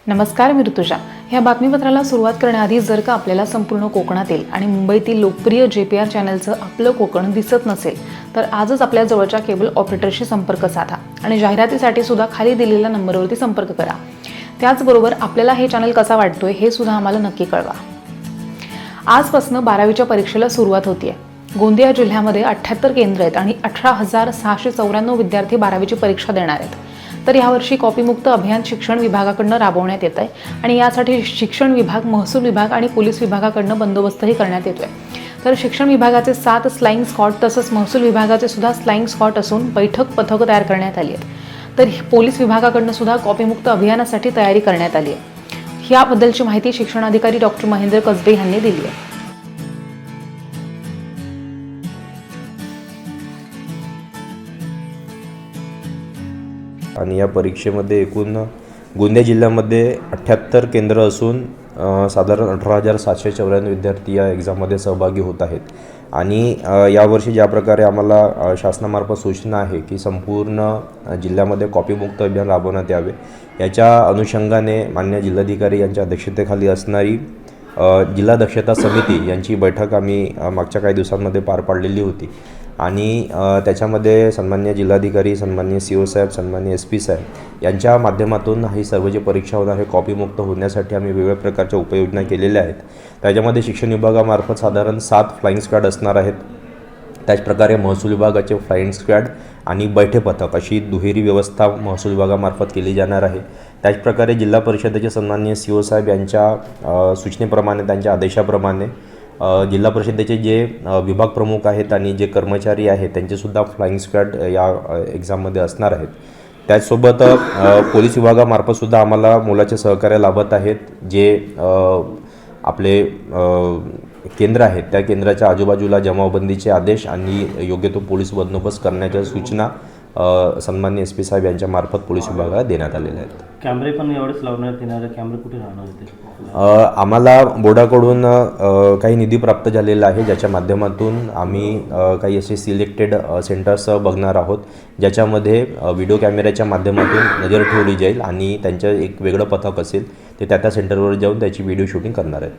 नमस्कार, मी ऋतुजा. ह्या बातमीपत्राला सुरुवात करण्याआधी जर का आपल्याला संपूर्ण कोकणातील आणि मुंबईतील लोकप्रिय JPR चॅनलचं आपलं कोकण दिसत नसेल तर आजच आपल्या जवळच्या केबल ऑपरेटरशी संपर्क साधा आणि जाहिरातीसाठी सुद्धा खाली दिलेल्या नंबरवरती संपर्क करा. त्याचबरोबर आपल्याला हे चॅनल कसा वाटतोय हे सुद्धा आम्हाला नक्की कळवा. आजपासून 12वीच्या परीक्षेला सुरुवात होतीये. गोंदिया जिल्ह्यामध्ये 78 केंद्र आहेत आणि 18,694 विद्यार्थी 12वीची परीक्षा देणार आहेत. तर यावर्षी कॉपीमुक्त अभियान शिक्षण विभागाकडून राबवण्यात येत आहे आणि यासाठी शिक्षण विभाग, महसूल विभाग आणि पोलीस विभागाकडून बंदोबस्तही करण्यात येतोय. तर शिक्षण विभागाचे 7 फ्लाइंग स्क्वॉड तसंच महसूल विभागाचे सुद्धा फ्लाइंग स्क्वॉड असून बैठक पथक तयार करण्यात आली आहेत. तर पोलीस विभागाकडून सुद्धा कॉपीमुक्त अभियानासाठी तयारी करण्यात आली आहे. याबद्दलची माहिती शिक्षणाधिकारी डॉक्टर महेंद्र कसबे यांनी दिली आहे. आणि या परीक्षेमध्ये एकूण गोंदिया जिल्ह्यामध्ये 78 केंद्र असून साधारण 18,794 विद्यार्थी या एक्झाममध्ये सहभागी होत आहेत. आणि यावर्षी ज्या प्रकारे आम्हाला शासनामार्फत सूचना आहे की संपूर्ण जिल्ह्यामध्ये कॉपीमुक्त अभियान राबवण्यात यावे, याच्या अनुषंगाने माननीय जिल्हाधिकारी यांच्या अध्यक्षतेखाली असणारी जिल्हा दक्षता समिती यांची बैठक आम्ही मागच्या काही दिवसांमध्ये पार पाडलेली होती. आणि त्याच्यामध्ये सन्माननीय जिल्हाधिकारी, सन्माननीय CO साहेब, सन्माननीय SP साहेब यांच्या माध्यमातून ही सर्व जी परीक्षा होणार हे कॉपीमुक्त होण्यासाठी आम्ही वेगवेगळ्या प्रकारच्या उपाययोजना केलेल्या आहेत. त्याच्यामध्ये शिक्षण विभागामार्फत साधारण 7 फ्लाइंग स्क्वॉड असणार आहेत. त्याचप्रकारे महसूल विभागाचे फ्लाइंग स्क्वॉड आणि बैठे पथक अशी दुहेरी व्यवस्था महसूल विभागामार्फत केली जाणार आहे. त्याचप्रकारे जिल्हा परिषदेचे सन्माननीय CO साहेब यांच्या सूचनेप्रमाणे, त्यांच्या आदेशाप्रमाणे जिल्हा परिषदेचे जे विभाग प्रमुख आहेत आणि जे कर्मचारी आहेत त्यांचेसुद्धा फ्लाइंग स्क्वॉड या एक्झाममध्ये असणार आहेत. त्याचसोबत पोलीस विभागामार्फतसुद्धा आम्हाला मोलाचे सहकार्य लाभत आहेत. जे आपले केंद्र आहेत त्या केंद्राच्या आजूबाजूला जमावबंदीचे आदेश आणि योग्य तो पोलीस बंदोबस्त करण्याच्या सूचना सन्माननीय SP साहेब यांच्या मार्फत पोलीस विभागाला देण्यात आलेल्या आहेत. कॅमेरे पण एवढेच लावण्यात येणार, कॅमेरे कुठे राहणार होते? आम्हाला बोर्डाकडून काही निधी प्राप्त झालेला आहे, ज्याच्या माध्यमातून आम्ही काही असे सिलेक्टेड सेंटर्स बघणार आहोत, ज्याच्यामध्ये व्हिडिओ कॅमेऱ्याच्या माध्यमातून नजर ठेवली जाईल आणि त्यांचं एक वेगळं पथक असेल ते त्या सेंटरवर जाऊन त्याची व्हिडिओ शूटिंग करणार आहेत.